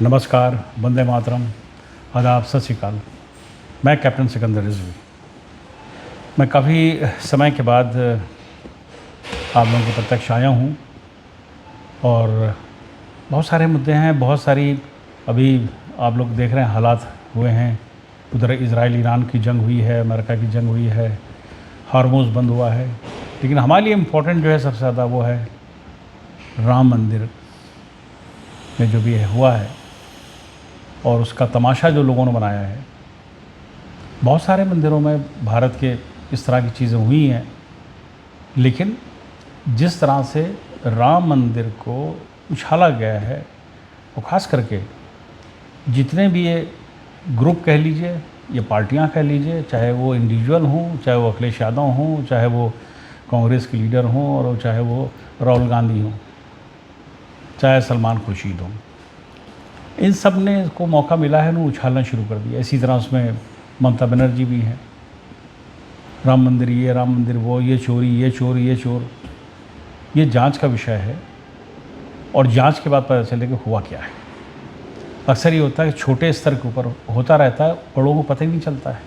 नमस्कार, वंदे मातरम, आदाब, सत श्री अकाल। मैं कैप्टन सिकंदर रिजवी। मैं काफ़ी समय के बाद आप लोगों के प्रत्यक्ष आया हूँ और बहुत सारे मुद्दे हैं, बहुत सारी अभी आप लोग देख रहे हैं हालात हुए हैं। उधर इज़राइल ईरान की जंग हुई है, अमेरिका की जंग हुई है, हार्मोज़ बंद हुआ है, लेकिन हमारे लिए इम्पोर्टेंट जो है सबसे ज़्यादा वो है राम मंदिर में जो भी हुआ है और उसका तमाशा जो लोगों ने बनाया है। बहुत सारे मंदिरों में भारत के इस तरह की चीज़ें हुई हैं, लेकिन जिस तरह से राम मंदिर को उछाला गया है, वो ख़ास करके जितने भी ये ग्रुप कह लीजिए या पार्टियां कह लीजिए, चाहे वो इंडिविजुअल हों, चाहे वो अखिलेश यादव हों, चाहे वो कांग्रेस के लीडर हों और चाहे वो राहुल गांधी हों, चाहे सलमान खुर्शीद हों, इन सब ने को मौका मिला है, उन्होंने उछालना शुरू कर दिया। इसी तरह उसमें ममता बनर्जी भी हैं, राम मंदिर ये, राम मंदिर वो, ये चोरी, ये चोर, ये चोर। ये जांच का विषय है और जांच के बाद पता चले कि हुआ क्या है। अक्सर ये होता है कि छोटे स्तर के ऊपर होता रहता है, बड़ों को पता ही नहीं चलता है।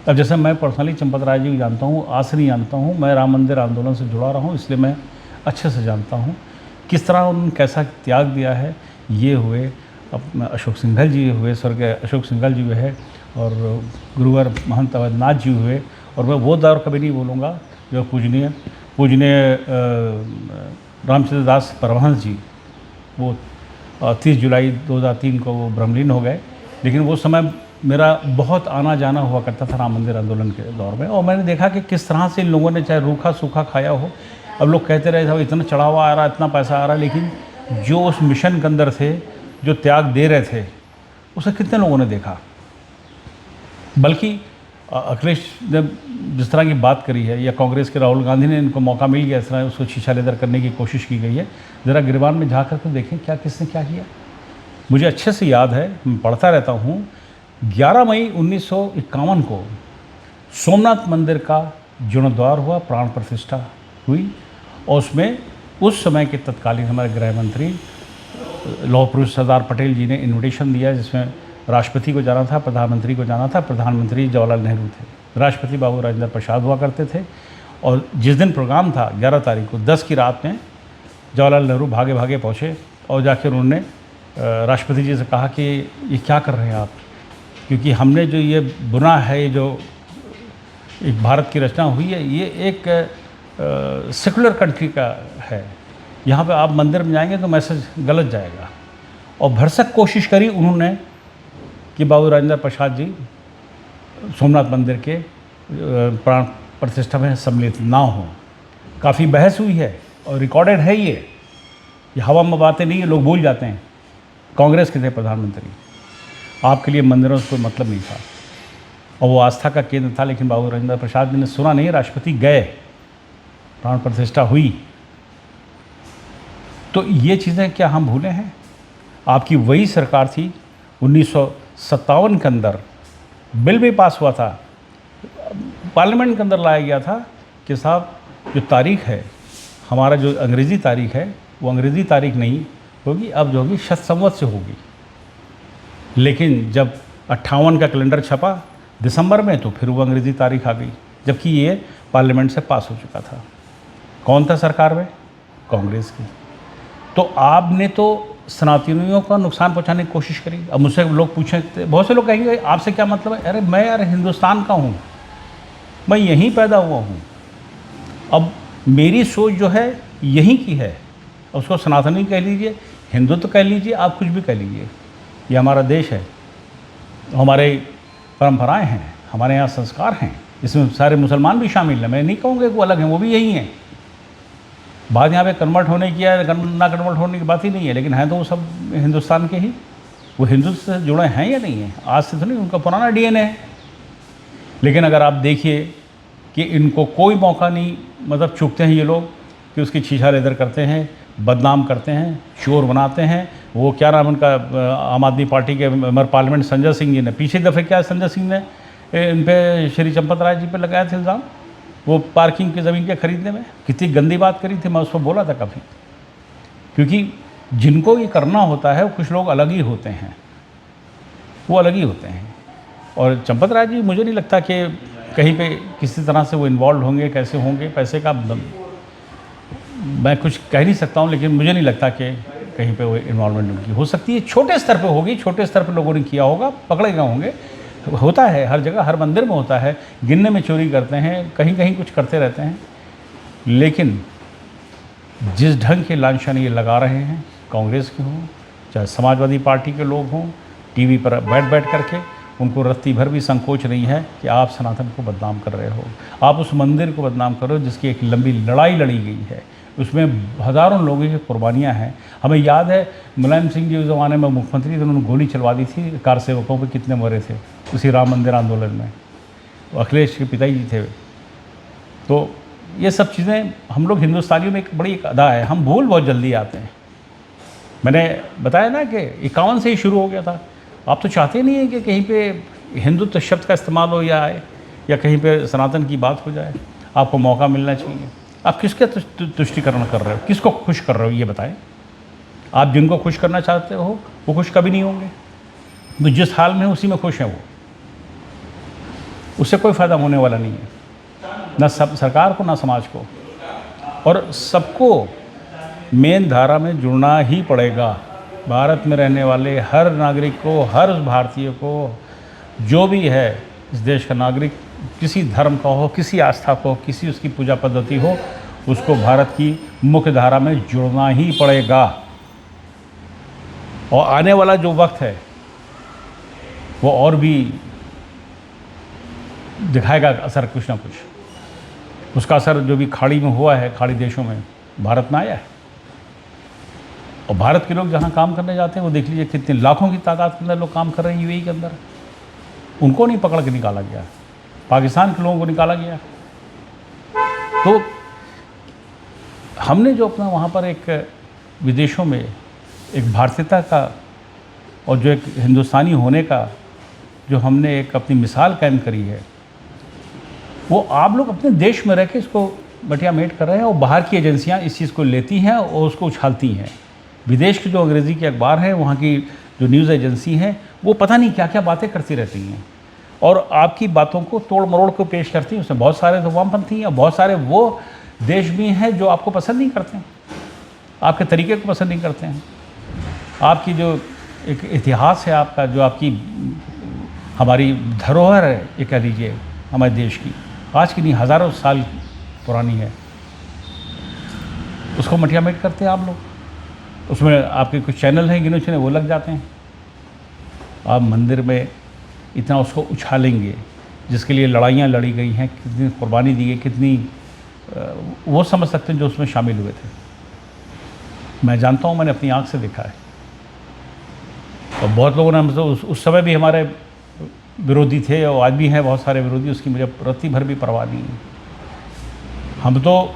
अब जैसे मैं पर्सनली चंपत राय जी को जानता हूँ, आज से नहीं जानता हूँ, मैं राम मंदिर आंदोलन से जुड़ा रहा हूँ, इसलिए मैं अच्छे से जानता हूँ किस तरह उन्होंने कैसा त्याग दिया है। ये हुए अब अशोक सिंघल जी हुए, स्वर्गीय अशोक सिंघल जी हुए हैं, और गुरुवर महंत अवैधनाथ जी हुए, और मैं वो दौर कभी नहीं भूलूँगा जो पूजनीय रामचंद्र दास परमहंस जी, वो 30 जुलाई 2003 को वो ब्रह्मलीन हो गए। लेकिन वो समय मेरा बहुत आना जाना हुआ करता था राम मंदिर आंदोलन के दौर में, और मैंने देखा कि किस तरह से इन लोगों ने चाहे रूखा सूखा खाया हो। अब लोग कहते रहे था इतना चढ़ावा आ रहा, इतना पैसा आ रहा, लेकिन जो उस मिशन के अंदर थे, जो त्याग दे रहे थे, उसे कितने लोगों ने देखा। बल्कि अखिलेश ने जिस तरह की बात करी है, या कांग्रेस के राहुल गांधी ने, इनको मौका मिल गया इस तरह उसको शीशा लेदर करने की कोशिश की गई है। ज़रा गिरबान में झाँक करके देखें क्या किसने क्या किया। मुझे अच्छे से याद है, मैं पढ़ता रहता हूँ, 11 मई 1951 को सोमनाथ मंदिर का जीर्णोद्वार हुआ, प्राण प्रतिष्ठा हुई, और उसमें उस समय के तत्कालीन हमारे गृह मंत्री लौह पुरुष सरदार पटेल जी ने इन्विटेशन दिया, जिसमें राष्ट्रपति को जाना था, प्रधानमंत्री को जाना था। प्रधानमंत्री जवाहरलाल नेहरू थे, राष्ट्रपति बाबू राजेंद्र प्रसाद हुआ करते थे। और जिस दिन प्रोग्राम था 11 तारीख को 10 की रात में जवाहरलाल नेहरू भागे भागे पहुँचे और जाकर उन्होंने राष्ट्रपति जी से कहा कि ये क्या कर रहे हैं आप, क्योंकि हमने जो ये बुना है, ये जो एक भारत की रचना हुई है, ये एक सेकुलर कंट्री का है, यहाँ पे आप मंदिर में जाएंगे तो मैसेज गलत जाएगा। और भरसक कोशिश करी उन्होंने कि बाबू राजेंद्र प्रसाद जी सोमनाथ मंदिर के प्राण प्रतिष्ठा में सम्मिलित ना हों। काफ़ी बहस हुई है और रिकॉर्डेड है ये हवा में बातें नहीं है, लोग भूल जाते हैं। कांग्रेस के थे प्रधानमंत्री, आपके लिए मंदिरों से कोई मतलब नहीं था और वो आस्था का केंद्र था, लेकिन बाबू राजेंद्र प्रसाद जी ने सुना नहीं, राष्ट्रपति गए, प्राण प्रतिष्ठा हुई। तो ये चीज़ें क्या हम भूले हैं? आपकी वही सरकार थी, 1957 के अंदर बिल भी पास हुआ था, पार्लियामेंट के अंदर लाया गया था कि साहब जो तारीख है, हमारा जो अंग्रेज़ी तारीख है, वो अंग्रेज़ी तारीख नहीं होगी, अब जो होगी शत संवत से होगी। लेकिन जब 58 का कैलेंडर छपा दिसंबर में, तो फिर वो अंग्रेज़ी तारीख आ गई, जबकि ये पार्लियामेंट से पास हो चुका था। कौन था सरकार में? कांग्रेस की। तो आपने तो सनातनियों का नुकसान पहुंचाने की कोशिश करी। अब मुझसे लोग पूछे, बहुत से लोग कहेंगे आपसे क्या मतलब है? अरे मैं यार हिंदुस्तान का हूँ, मैं यहीं पैदा हुआ हूँ, अब मेरी सोच जो है यहीं की है। उसको सनातनी कह लीजिए, हिंदू तो कह लीजिए, आप कुछ भी कह लीजिए, ये हमारा देश है, हमारे परंपराएं हैं, हमारे यहाँ संस्कार हैं, इसमें सारे मुसलमान भी शामिल हैं। मैं नहीं कहूँगा कि वो अलग हैं, वो भी यही हैं। बात यहाँ पे कन्वर्ट होने की है ना कन्वर्ट होने की बात ही नहीं है, लेकिन हैं तो वो सब हिंदुस्तान के ही, वो हिंदुत्व से जुड़े हैं या नहीं हैं, आज से तो नहीं, उनका पुराना डीएनए है। लेकिन अगर आप देखिए कि इनको कोई मौका नहीं, मतलब चूकते हैं ये लोग कि उसकी छीछा लेदर करते हैं, बदनाम करते हैं, चोर बनाते हैं। वो क्या नाम उनका, आम आदमी पार्टी के मेंबर पार्लियामेंट संजय सिंह जी ने पिछले दफ़े क्या संजय सिंह ने इन पे श्री चंपत राय जी पे लगाया था इल्ज़ाम, वो पार्किंग की ज़मीन के ख़रीदने में। कितनी गंदी बात करी थी, मैं उस पर बोला था काफ़ी, क्योंकि जिनको ये करना होता है, कुछ लोग अलग ही होते हैं, वो अलग ही होते हैं। और चंपत राय जी, मुझे नहीं लगता कि कहीं पे किसी तरह से वो इन्वॉल्व होंगे, कैसे होंगे, पैसे का मैं कुछ कह नहीं सकता हूँ, लेकिन मुझे नहीं लगता कि कहीं पे वो इन्वॉल्वमेंट उनकी हो सकती है। छोटे स्तर पे होगी, छोटे स्तर पे लोगों ने किया होगा, पकड़े गए होंगे, होता है हर जगह, हर मंदिर में होता है, गिनने में चोरी करते हैं, कहीं कहीं कुछ करते रहते हैं। लेकिन जिस ढंग के लांछन ये लगा रहे हैं, कांग्रेस के हों चाहे समाजवादी पार्टी के लोग हों, टीवी पर बैठ बैठ करके, उनको रत्ती भर भी संकोच नहीं है कि आप सनातन को बदनाम कर रहे हो, आप उस मंदिर को बदनाम कर रहे हो जिसकी एक लंबी लड़ाई लड़ी गई है, उसमें हज़ारों लोगों की कुर्बानियाँ हैं। हमें याद है मुलायम सिंह जी उस ज़माने में मुख्यमंत्री थे, उन्होंने गोली चलवा दी थी, कार सेवकों पर कितने मरे थे उसी राम मंदिर आंदोलन में, अखिलेश के पिताजी थे। तो ये सब चीज़ें हम लोग हिंदुस्तानियों में एक बड़ी एक अदा है, हम भूल बहुत जल्दी आते हैं। मैंने बताया ना कि 51 से ही शुरू हो गया था। आप तो चाहते नहीं हैं कि कहीं पे हिंदुत्व शब्द का इस्तेमाल हो या कहीं पे सनातन की बात हो जाए। आपको मौका मिलना चाहिए। आप किसके तुष्टिकरण कर रहे हो, किसको खुश कर रहे हो, ये बताएं। आप जिनको खुश करना चाहते हो वो खुश कभी नहीं होंगे। तो जिस हाल में उसी में खुश हैं वो, उससे कोई फ़ायदा होने वाला नहीं है, ना सरकार को ना समाज को। और सबको मेन धारा में जुड़ना ही पड़ेगा। भारत में रहने वाले हर नागरिक को, हर भारतीय को, जो भी है इस देश का नागरिक, किसी धर्म का हो, किसी आस्था को, किसी उसकी पूजा पद्धति हो, उसको भारत की मुख्य धारा में जुड़ना ही पड़ेगा। और आने वाला जो वक्त है वो और भी दिखाएगा असर, कुछ ना कुछ। उसका असर जो भी खाड़ी में हुआ है, खाड़ी देशों में, भारत में आया है। और भारत के लोग जहाँ काम करने जाते हैं वो देख लीजिए कितने लाखों की तादाद के अंदर लोग काम कर रहे हैं यूएई के अंदर। उनको नहीं पकड़ के निकाला गया, पाकिस्तान के लोगों को निकाला गया। तो हमने जो अपना वहाँ पर एक विदेशों में एक भारतीयता का और जो एक हिंदुस्तानी होने का जो हमने एक अपनी मिसाल कायम करी है, वो आप लोग अपने देश में रह के इसको बटिया मेट कर रहे हैं। और बाहर की एजेंसियाँ इस चीज़ को लेती हैं और उसको उछालती हैं। विदेश के जो अंग्रेज़ी के अखबार हैं, वहाँ की जो न्यूज़ एजेंसी हैं, वो पता नहीं क्या क्या बातें करती रहती हैं और आपकी बातों को तोड़ मरोड़ को पेश करती हैं। उसमें बहुत सारे तो वामपंथी हैं और बहुत सारे वो देश भी हैं जो आपको पसंद नहीं करते हैं, आपके तरीके को पसंद नहीं करते हैं। आपकी जो एक इतिहास है आपका, जो आपकी हमारी धरोहर है, ये कह लीजिए हमारे देश की, आज की नहीं हज़ारों साल पुरानी है, उसको मटिया मेट करते हैं आप लोग। उसमें आपके कुछ चैनल हैं गिने चुने, वो लग जाते हैं। आप मंदिर में इतना उसको उछालेंगे जिसके लिए लड़ाइयाँ लड़ी गई हैं, कितनी कुर्बानी दी गई, कितनी वो समझ सकते हैं जो उसमें शामिल हुए थे। मैं जानता हूँ, मैंने अपनी आँख से देखा है। और बहुत लोगों ने हमसे उस समय भी हमारे विरोधी थे और आज भी हैं बहुत सारे विरोधी, उसकी मुझे रत्ती भर भी परवाह नहीं है। हम तो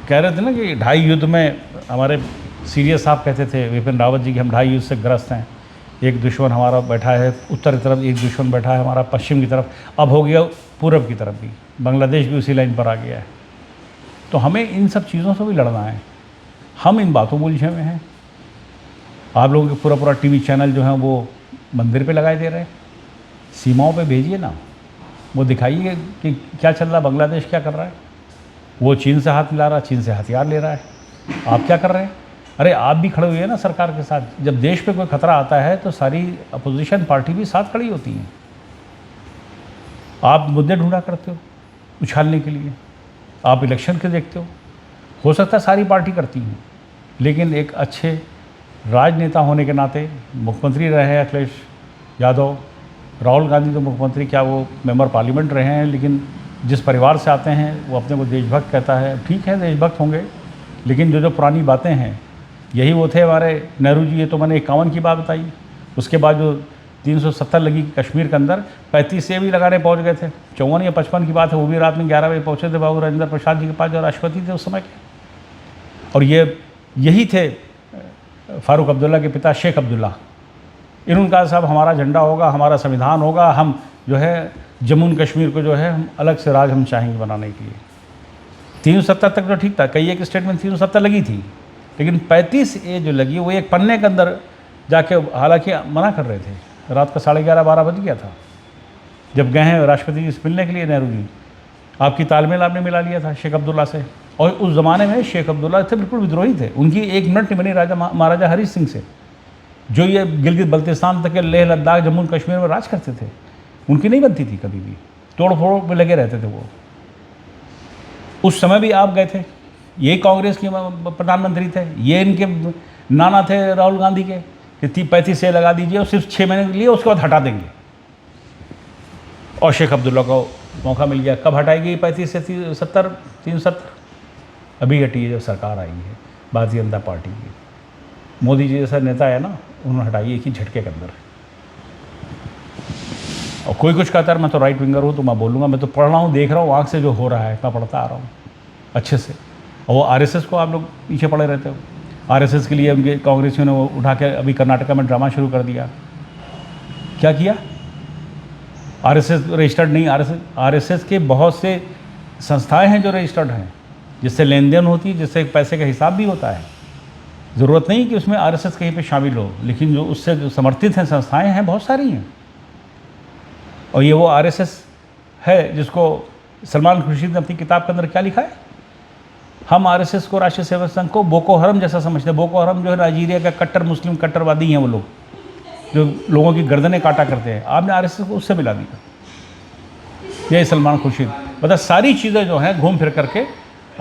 कह रहे थे ना कि 2.5 युद्ध में, हमारे सीरियस साहब कहते थे विपिन रावत जी कि हम 2.5 युद्ध से ग्रस्त हैं। एक दुश्मन हमारा बैठा है उत्तर की तरफ, एक दुश्मन बैठा है हमारा पश्चिम की तरफ, अब हो गया पूरब की तरफ भी, बांग्लादेश भी उसी लाइन पर आ गया है। तो हमें इन सब चीज़ों से भी लड़ना है। हम इन बातों में उलझे हुए हैं। आप लोगों के पूरा टीवी चैनल जो हैं वो मंदिर पे लगाए दे रहे हैं। सीमाओं पे भेजिए ना, वो दिखाइए कि क्या चल रहा है, बांग्लादेश क्या कर रहा है। वो चीन से हाथ मिला रहा है, चीन से हथियार ले रहा है, आप क्या कर रहे हैं? अरे आप भी खड़े हुए हैं ना सरकार के साथ। जब देश पे कोई खतरा आता है तो सारी अपोजिशन पार्टी भी साथ खड़ी होती हैं। आप मुद्दे ढूंढा करते हो उछालने के लिए, आप इलेक्शन के देखते हो सकता है सारी पार्टी करती हैं, लेकिन एक अच्छे राजनेता होने के नाते, मुख्यमंत्री रहे हैं अखिलेश यादव, राहुल गांधी तो मुख्यमंत्री क्या, वो मेंबर पार्लियामेंट रहे हैं, लेकिन जिस परिवार से आते हैं वो अपने को देशभक्त कहता है। ठीक है, देशभक्त होंगे, लेकिन जो पुरानी बातें हैं, यही वो थे हमारे नेहरू जी। ये तो मैंने 51 की बात बताई। उसके बाद जो 370 लगी कश्मीर के अंदर, 35 से भी लगाने पहुंच गए थे। 54 या 55 की बात है, वो भी रात में 11 बजे पहुंचे थे बाबू राजेंद्र प्रसाद जी के पास, जो राष्ट्रपति थे उस समय के। और यही थे फारूक अब्दुल्ला के पिता शेख अब्दुल्ला। इन्होंने कहा साहब हमारा झंडा होगा, हमारा संविधान होगा, हम जो है जम्मू कश्मीर को जो है हम अलग से राज हम चाहेंगे बनाने के लिए। 370 तक तो ठीक था, कई एक स्टेट में 370 लगी थी, लेकिन 35A जो लगी वो एक पन्ने के अंदर जाके, हालांकि मना कर रहे थे, रात का 11:30-12 बज गया था जब गए हैं राष्ट्रपति जी से मिलने के लिए नेहरू जी। आपकी तालमेल आपने मिला लिया था शेख अब्दुल्ला से, और उस ज़माने में शेख अब्दुल्ला थे बिल्कुल विद्रोही थे, उनकी एक मिनट नहीं बनी राजा महाराजा हरी सिंह से, जो ये गिलगित बल्तिस्तान तक के लेह लद्दाख जम्मू कश्मीर में राज करते थे, उनकी नहीं बनती थी कभी भी, तोड़ फोड़ में लगे रहते थे वो। उस समय भी आप गए थे, यही कांग्रेस के प्रधानमंत्री थे, ये इनके नाना थे राहुल गांधी के, कि 35 लगा दीजिए और सिर्फ 6 महीने के लिए, उसके बाद हटा देंगे। और शेख अब्दुल्ला को मौका मिल गया, कब हटाएगी 35 से 70, 370? अभी हटी है जब सरकार आई है भारतीय जनता पार्टी की। मोदी जी जैसा नेता है ना, उन्होंने हटाई एक ही झटके के अंदर। और कोई कुछ कहता है मैं तो राइट विंगर हूँ तो मैं बोलूँगा, मैं तो पढ़ रहा हूँ, देख रहा हूँ आँख से जो हो रहा है, मैं पढ़ता आ रहा हूँ अच्छे से। और वो आरएसएस को आप लोग पीछे पड़े रहते हो। आरएसएस के लिए उनके कांग्रेसियों ने वो उठा के अभी कर्नाटका में ड्रामा शुरू कर दिया। क्या किया? आरएसएस रजिस्टर्ड नहीं, आरएसएस के बहुत से संस्थाएं हैं जो रजिस्टर्ड हैं, जिससे लेन देन होती है, जिससे पैसे का हिसाब भी होता है। ज़रूरत नहीं कि उसमें आरएसएस कहीं पे शामिल हो, लेकिन जो उससे जो समर्थित हैं संस्थाएं हैं बहुत सारी हैं। और ये वो आरएसएस है जिसको सलमान खुर्शीद ने अपनी किताब के अंदर क्या लिखा है, हम आरएसएस को, राष्ट्रीय सेवक संघ को बोको हरम जैसा समझते हैं। बोको हरम जो है नाइजीरिया का कट्टर मुस्लिम कट्टरवादी हैं वो लोग, जो लोगों की गर्दनें काटा करते हैं। आपने आरएसएस को उससे मिला दिया। यही सलमान खुर्शीद, मतलब सारी चीज़ें जो हैं घूम फिर करके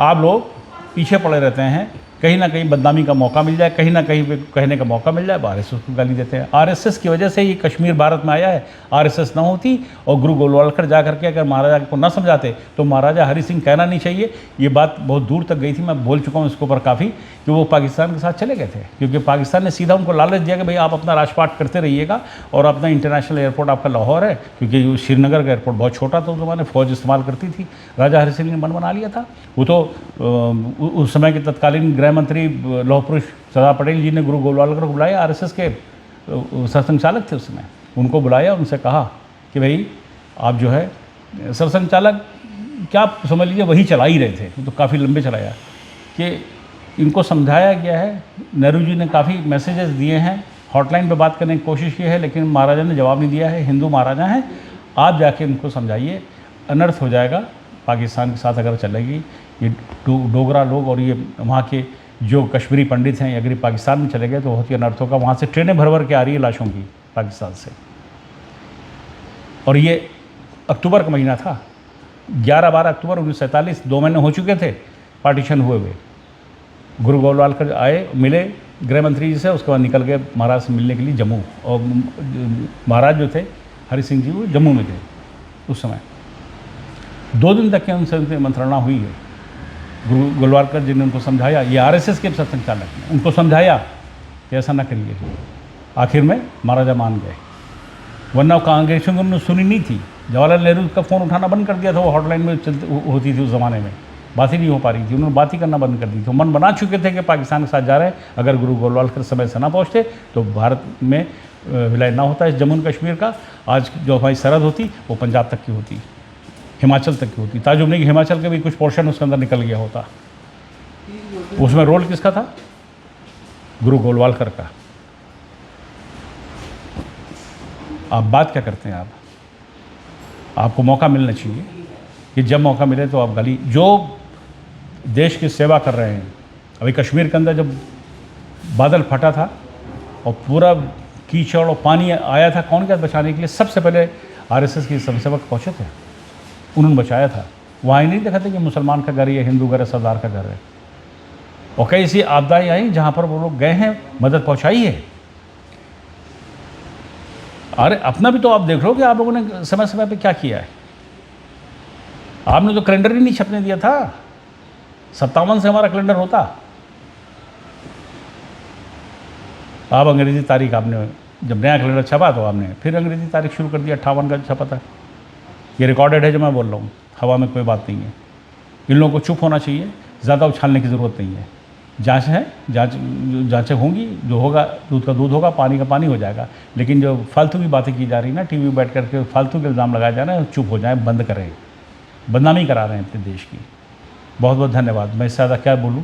आप लोग पीछे पड़े रहते हैं। कहीं ना कहीं बदनामी का मौका मिल जाए, कहीं ना कहीं पे कहने का मौका मिल जाए, आरएसएस को गाली देते हैं। आरएसएस की वजह से ये कश्मीर भारत में आया है। आरएसएस ना होती और गुरु गोलवालकर जा करके अगर महाराजा को ना समझाते तो महाराजा हरि सिंह कहना नहीं चाहिए। ये बात बहुत दूर तक गई थी, मैं बोल चुका हूँ इसके ऊपर काफ़ी, कि वो पाकिस्तान के साथ चले गए थे, क्योंकि पाकिस्तान ने सीधा उनको लालच दिया कि भाई आप अपना राजपाट करते रहिएगा और अपना इंटरनेशनल एयरपोर्ट आपका लाहौर है, क्योंकि श्रीनगर का एयरपोर्ट बहुत छोटा था उस ज़माने, फ़ौज इस्तेमाल करती थी। राजा हरि सिंह ने मन बना लिया था। वो तो उस समय के तत्कालीन गृह मंत्री लौह पुरुष सरदार पटेल जी ने गुरु गोलवालकर को बुलाया, आरएसएस के सरसंघचालक थे उस समय, उनको बुलाया, उनसे कहा कि भाई आप जो है सरसंघचालक क्या समझ लीजिए वही चला ही रहे थे, वो तो काफ़ी लंबे चलाया, कि इनको समझाया गया है। नेहरू जी ने काफ़ी मैसेजेस दिए हैं, हॉटलाइन पे बात करने की कोशिश की है, लेकिन महाराजा ने जवाब नहीं दिया है। हिंदू महाराजा हैं, आप जाके उनको समझाइए, अनर्थ हो जाएगा पाकिस्तान के साथ अगर चलेगी। ये डोगरा लोग और ये वहाँ के जो कश्मीरी पंडित हैं अगर ये पाकिस्तान में चले गए तो बहुत ही अनर्थ होगा। वहाँ से ट्रेनें भर भर के आ रही है लाशों की पाकिस्तान से। और ये अक्टूबर का महीना था, 11-12 अक्टूबर 1947, 2 महीने हो चुके थे पार्टीशन हुए हुए। गुरु गोलवालकर आए, मिले गृह मंत्री जी से, उसके बाद निकल गए महाराज से मिलने के लिए जम्मू। और महाराज जो थे हरि सिंह जी वो जम्मू में थे उस समय। 2 दिन तक के उनसे मंत्रणा हुई है। गुरु गोलवालकर जी ने उनको समझाया, ये आरएसएस के सरसंघचालक ने उनको समझाया कि ऐसा ना करिए। आखिर में महाराजा मान गए, वरना कांग्रेसियों को उन्होंने सुनी नहीं थी। जवाहरलाल नेहरू का फ़ोन उठाना बंद कर दिया था, वो हॉटलाइन में होती थी उस ज़माने में, बात ही नहीं हो पा रही थी, उन्होंने बात ही करना बंद कर दी। तो मन बना चुके थे कि पाकिस्तान के साथ जा रहे हैं, अगर गुरु गोलवालकर समय से ना पहुँचते तो भारत में विलय ना होता इस जम्मू कश्मीर का। आज जो हमारी सरहद होती वो पंजाब तक की होती, हिमाचल तक की होती। ताजुब नहीं कि हिमाचल के भी कुछ पोर्शन उसके अंदर निकल गया होता। उसमें रोल किसका था? गुरु गोलवालकर का। आप बात क्या करते हैं? आपको मौका मिलना चाहिए कि जब मौका मिले तो आप गाली, जो देश की सेवा कर रहे हैं। अभी कश्मीर के अंदर जब बादल फटा था और पूरा कीचड़ और पानी आया था, कौन गया बचाने के लिए? सबसे पहले आरएसएस के स्वयंसेवक पहुँचे थे, उन्होंने बचाया था। वहाँ ही नहीं देखा था कि मुसलमान का घर है या हिंदू घर है, सरदार का घर है। और कई ऐसी आपदाएँ आई जहाँ पर वो लोग गए हैं, मदद पहुँचाई है। अरे अपना भी तो आप देख लो कि आप लोगों ने समय समय पे क्या किया है। आपने तो कैलेंडर ही नहीं छपने दिया था। 57 से हमारा कैलेंडर होता। आप अंग्रेज़ी तारीख, आपने जब नया कैलेंडर छपा तो आपने फिर अंग्रेज़ी तारीख शुरू कर दिया। 58 का छपा था। ये रिकॉर्डेड है जो मैं बोल रहा हूँ, हवा में कोई बात नहीं है। इन लोगों को चुप होना चाहिए, ज़्यादा उछालने की ज़रूरत नहीं है। जांच है, जांचें होंगी, जो होगा दूध का दूध होगा, पानी का पानी हो जाएगा। लेकिन जो फालतू की बातें की जा रही ना, टीवी में बैठ करके फालतू के इल्ज़ाम लगाए जा रहे हैं, चुप हो जाएं, बंद करें। बदनामी करा रहे हैं अपने देश की। बहुत बहुत धन्यवाद। मैं इससे ज़्यादा क्या बोलूँ,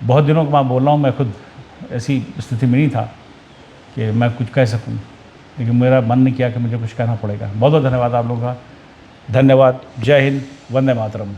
बहुत दिनों के बाद बोल रहा हूँ, मैं खुद ऐसी स्थिति में नहीं था कि मैं कुछ कह सकूं, लेकिन मेरा मन नहीं किया कि मुझे कुछ कहना पड़ेगा। बहुत बहुत धन्यवाद आप लोगों का। धन्यवाद। जय हिंद। वंदे मातरम।